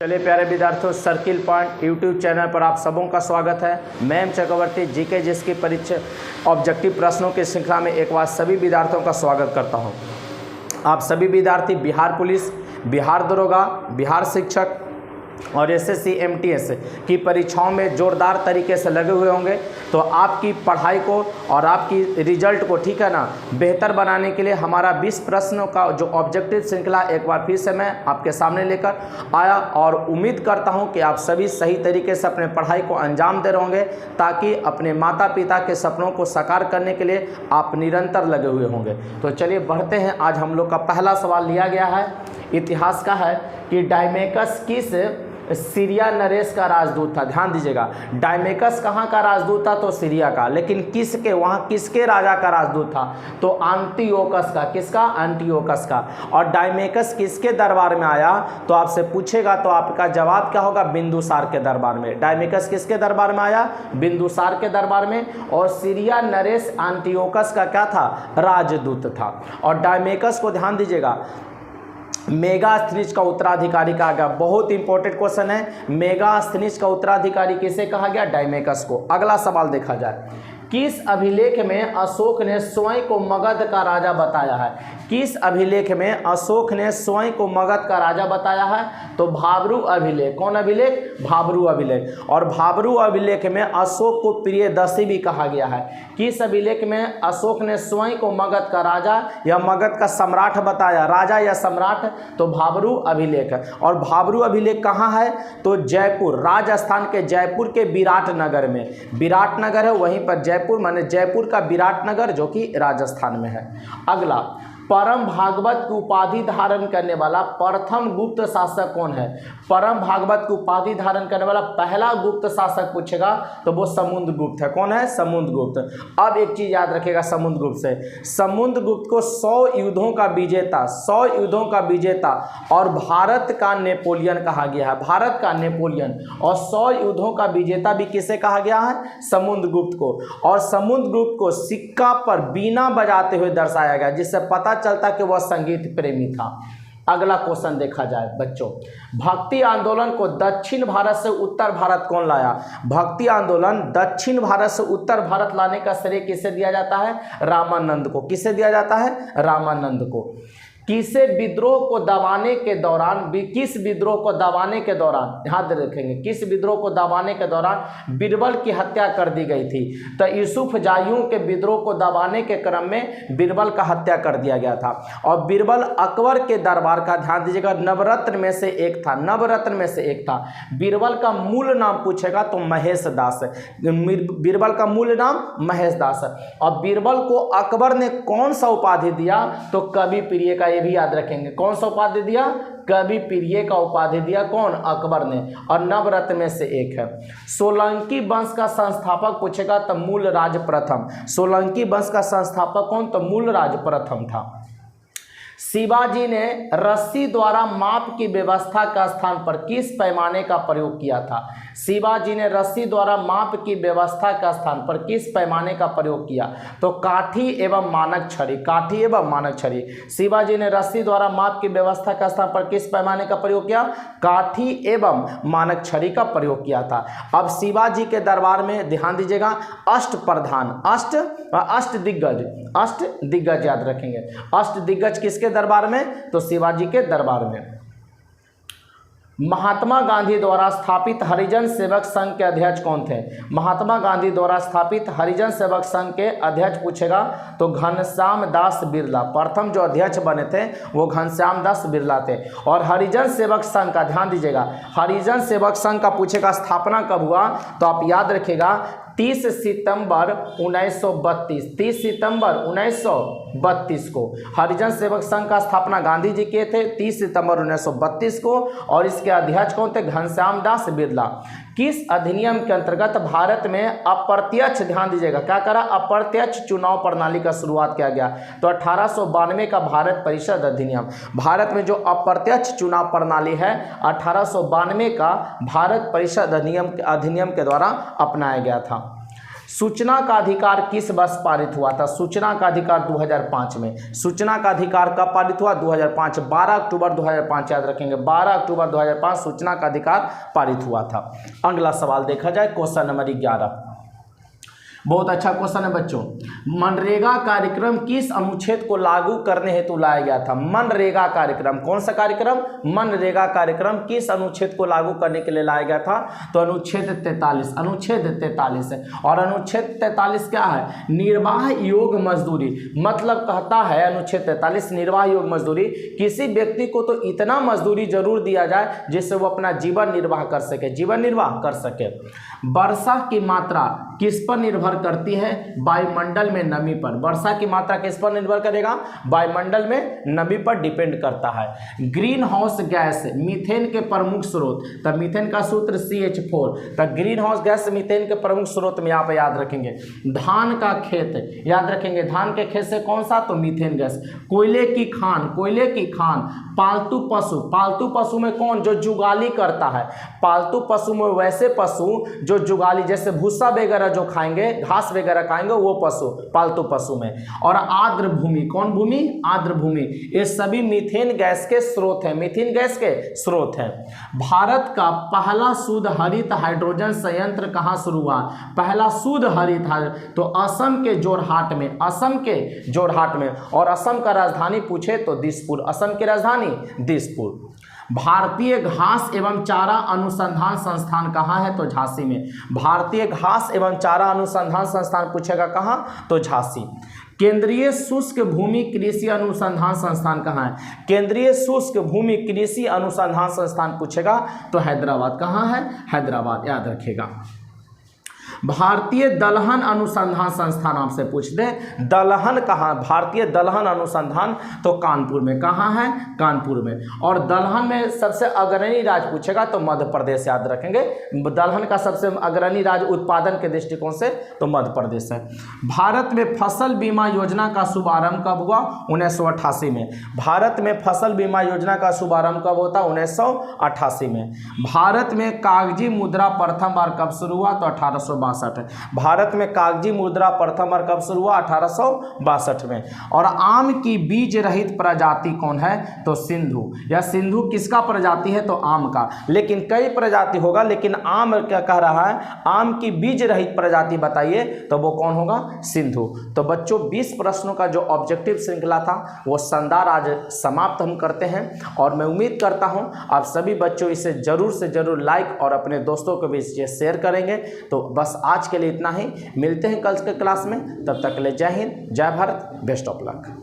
चलिए प्यारे विद्यार्थियों, सर्किल पॉइंट यूट्यूब चैनल पर आप सबों का स्वागत है। मैं एम चक्रवर्ती जीके जिसकी परीक्षा ऑब्जेक्टिव प्रश्नों की श्रृंखला में एक बार सभी विद्यार्थियों का स्वागत करता हूं। आप सभी विद्यार्थी बिहार पुलिस, बिहार दरोगा, बिहार शिक्षक और एसएससी एमटीएस की परीक्षाओं में जोरदार तरीके से लगे हुए होंगे। तो आपकी पढ़ाई को और आपकी रिजल्ट को, ठीक है ना, बेहतर बनाने के लिए हमारा 20 प्रश्नों का जो ऑब्जेक्टिव श्रृंखला एक बार फिर से मैं आपके सामने लेकर आया और उम्मीद करता हूं कि आप सभी सही तरीके से अपने पढ़ाई को अंजाम दे रहे होंगे, ताकि अपने माता पिता के सपनों को साकार करने के लिए आप निरंतर लगे हुए होंगे। तो चलिए बढ़ते हैं। आज हम लोग का पहला सवाल लिया गया है, इतिहास का है कि डायमेकस किस सीरिया नरेश का राजदूत था। ध्यान दीजिएगा, डायमेकस कहाँ का राजदूत था? तो सीरिया का। लेकिन किसके, वहाँ किसके राजा का राजदूत था? तो एंटियोकस का। किसका? एंटियोकस का। और डायमेकस किसके दरबार में आया? तो आपसे पूछेगा तो आपका जवाब क्या होगा? बिंदुसार के दरबार में। डायमेकस किसके दरबार में आया? बिंदुसार के दरबार में। और सीरिया नरेश एंटियोकस का क्या था? राजदूत था। और डायमेकस को ध्यान दीजिएगा, मेगास्थनीज का उत्तराधिकारी कहा गया। बहुत इंपॉर्टेंट क्वेश्चन है, मेगास्थनीज का उत्तराधिकारी किसे कहा गया? डायमेकस को। अगला सवाल देखा जाए, किस अभिलेख में अशोक ने स्वयं को मगध का राजा बताया है? किस अभिलेख में अशोक ने स्वयं को मगध का राजा बताया है? तो भाब्रू अभिलेख। कौन अभिलेख? भाब्रू अभिलेख। और भाब्रू अभिलेख में अशोक को प्रियदर्शी भी कहा गया है। किस अभिलेख में अशोक ने स्वयं को मगध का राजा या मगध का सम्राट बताया? राजा या सम्राट? तो भाब्रू अभिलेख। और भाब्रू अभिलेख कहाँ है? तो जयपुर, राजस्थान के जयपुर के विराटनगर में। विराटनगर है, वहीं पर जयपुर माने जयपुर का विराटनगर, जो कि राजस्थान में है। अगला, परम भागवत की उपाधि धारण करने वाला प्रथम गुप्त शासक कौन है? परम भागवत की उपाधि धारण करने वाला पहला गुप्त शासक पूछेगा तो वो समुद्रगुप्त है। कौन है? समुद्रगुप्त। अब एक चीज याद रखिएगा समुद्रगुप्त से, समुद्रगुप्त को 100 युद्धों का विजेता, 100 युद्धों का विजेता और भारत का नेपोलियन कहा गया है। भारत का नेपोलियन और 100 युद्धों का विजेता भी किसे कहा गया है? समुद्रगुप्त को। और समुद्रगुप्त को सिक्का पर बीना बजाते हुए दर्शाया गया, जिससे पता चलता कि वह संगीत प्रेमी था। अगला क्वेश्चन देखा जाए बच्चों, भक्ति आंदोलन को दक्षिण भारत से उत्तर भारत कौन लाया? भक्ति आंदोलन दक्षिण भारत से उत्तर भारत लाने का श्रेय किसे दिया जाता है? रामानंद को। किसे दिया जाता है? रामानंद को। किसे विद्रोह को दबाने के दौरान, किस विद्रोह को दबाने के दौरान, ध्यान रखेंगे, किस विद्रोह को दबाने के दौरान बीरबल की हत्या कर दी गई थी? तो यूसुफ जाहियों के विद्रोह को दबाने के क्रम में बीरबल का हत्या कर दिया गया था। और बीरबल अकबर के दरबार का, ध्यान दीजिएगा, नवरत्न में से एक था। नवरत्न में से एक था। बीरबल का मूल नाम पूछेगा तो महेश दास। बीरबल का मूल नाम महेश दास। और बीरबल को अकबर ने कौन सा उपाधि दिया? तो कवि प्रिय का। भी याद रखेंगे, कौन सा उपाधि दिया? कवि प्रिय का उपाधि दिया। कौन? अकबर ने। और नवरत्न में से एक है। सोलंकी वंश का संस्थापक पूछेगा तो मूलराज प्रथम। सोलंकी वंश का संस्थापक कौन? तो मूलराज प्रथम था। शिवाजी ने रस्सी द्वारा माप की व्यवस्था का स्थान पर किस पैमाने का प्रयोग किया था? शिवाजी ने रस्सी द्वारा माप की व्यवस्था का स्थान पर किस पैमाने का प्रयोग किया? तो काठी एवं मानक छड़ी। काठी एवं मानक छड़ी। शिवाजी ने रस्सी द्वारा माप की व्यवस्था का स्थान पर किस पैमाने का प्रयोग किया? काठी एवं मानक छड़ी का प्रयोग किया था। अब शिवाजी के दरबार में ध्यान दीजिएगा, अष्ट प्रधान, अष्ट दिग्गज याद रखेंगे। अष्ट दिग्गज किसके दरबार में? तो शिवाजी के दरबार में। महात्मा गांधी द्वारा स्थापित हरिजन सेवक संघ के अध्यक्ष कौन थे? महात्मा गांधी द्वारा स्थापित हरिजन सेवक संघ के अध्यक्ष पूछेगा तो घनश्याम दास बिरला। प्रथम जो अध्यक्ष बने थे वो घनश्याम दास बिरला थे। और हरिजन सेवक संघ का, ध्यान दीजिएगा, हरिजन सेवक संघ का पूछेगा स्थापना कब हुआ? तो आप याद रखिएगा 30 सितंबर 1932। 30 सितंबर 1932 को हरिजन सेवक संघ का स्थापना गांधी जी किए थे 30 सितंबर 1932 को। और इसके अध्यक्ष कौन थे? घनश्याम दास बिरला। किस अधिनियम के अंतर्गत भारत में अप्रत्यक्ष, ध्यान दीजिएगा, क्या करा? अप्रत्यक्ष चुनाव प्रणाली का शुरुआत किया गया? तो 1892 का भारत परिषद अधिनियम। भारत में जो अप्रत्यक्ष चुनाव प्रणाली है 1892 का भारत परिषद अधिनियम के द्वारा अपनाया गया था। सूचना का अधिकार किस वर्ष पारित हुआ था? सूचना का अधिकार 2005 में। सूचना का अधिकार कब पारित हुआ? 2005, 12 अक्टूबर 2005, याद रखेंगे 12 अक्टूबर 2005 सूचना का अधिकार पारित हुआ था। अगला सवाल देखा जाए, क्वेश्चन नंबर 11। बहुत अच्छा क्वेश्चन है बच्चों। मनरेगा कार्यक्रम किस अनुच्छेद को लागू करने हेतु लाया गया था? मनरेगा कार्यक्रम, कौन सा कार्यक्रम? मनरेगा कार्यक्रम किस अनुच्छेद को लागू करने के लिए लाया गया था? तो अनुच्छेद 43, अनुच्छेद 43 है। और अनुच्छेद 43 क्या है? निर्वाह योग मजदूरी। मतलब कहता है अनुच्छेद 43 निर्वाह योग मजदूरी, किसी व्यक्ति को तो इतना मजदूरी जरूर दिया जाए जिससे वो अपना जीवन निर्वाह कर सके, जीवन निर्वाह कर सके। वर्षा की मात्रा किस पर निर्भर करती है? वायुमंडल में नमी पर। वर्षा की मात्रा किस पर निर्भर करेगा? वायुमंडल में नमी पर डिपेंड करता है। ग्रीन हाउस गैस मीथेन के प्रमुख स्रोत, तब मीथेन का सूत्र CH4, तब ग्रीन हाउस गैस मीथेन के प्रमुख स्रोत में यहाँ पे याद रखेंगे। धान का खेत याद रखेंगे, धान के खेत से कौन सा? तो मीथेन गैस। कोयले की खान, कोयले की खान। पालतू पशु, पालतू पशु में कौन? जो जुगाली करता है। पालतू पशु में वैसे पशु जो जुगाली, जैसे भूसा वगैरह जो खाएंगे, घास वगैरह खाएंगे, वो पशु पालतू पशु में। और आर्द्र भूमि, कौन भूमि? आर्द्र भूमि। ये सभी मीथेन गैस के स्रोत हैं, मीथेन गैस के स्रोत हैं। भारत का पहला शुद्ध हरित हाइड्रोजन संयंत्र कहाँ शुरू हुआ? पहला शुद्ध हरित तो असम के जोरहाट में, असम के जोरहाट में। और असम का राजधानी पूछे तो दिसपुर, असम की राजधानी दिसपुर। भारतीय घास एवं चारा अनुसंधान संस्थान कहाँ है? तो झांसी में। भारतीय घास एवं चारा अनुसंधान संस्थान पूछेगा कहाँ? तो झांसी। केंद्रीय शुष्क भूमि कृषि अनुसंधान संस्थान कहाँ है? केंद्रीय शुष्क भूमि कृषि अनुसंधान संस्थान पूछेगा तो हैदराबाद। कहाँ है? हैदराबाद, याद रखिएगा। भारतीय दलहन अनुसंधान संस्थान आपसे पूछ दे, दलहन कहाँ? भारतीय दलहन अनुसंधान तो कानपुर में। कहाँ है? कानपुर में। और दलहन में सबसे अग्रणी राज्य पूछेगा तो मध्य प्रदेश, याद रखेंगे। दलहन का सबसे अग्रणी राज्य उत्पादन के दृष्टिकोण से तो मध्य प्रदेश है। भारत में फसल बीमा योजना का शुभारंभ कब हुआ? 1988 में। भारत में फसल बीमा योजना का शुभारंभ कब होता? 1988 में। भारत में कागजी मुद्रा प्रथम बार कब शुरू हुआ? तो 1862। भारत में कागजी मुद्रा प्रथम बार कब शुरू हुआ? 1862 में। और आम की बीज रहित प्रजाति कौन है? तो सिंधु। या सिंधु किसका प्रजाति है? तो आम का। लेकिन कई प्रजाति होगा, लेकिन आम क्या कह रहा है? आम की बीज रहित प्रजाति बताइए, तो वो कौन होगा? सिंधु। तो बच्चों 20 प्रश्नों का जो ऑब्जेक्टिव श्रृंखला था वो शानदार आज समाप्त हम करते हैं। और मैं उम्मीद करता हूं आप सभी बच्चों इसे जरूर से जरूर लाइक और अपने दोस्तों को भी शेयर करेंगे। तो बस आज के लिए इतना ही, मिलते हैं कल के क्लास में। तब तक के लिए जय हिंद, जय भारत, बेस्ट ऑफ लक।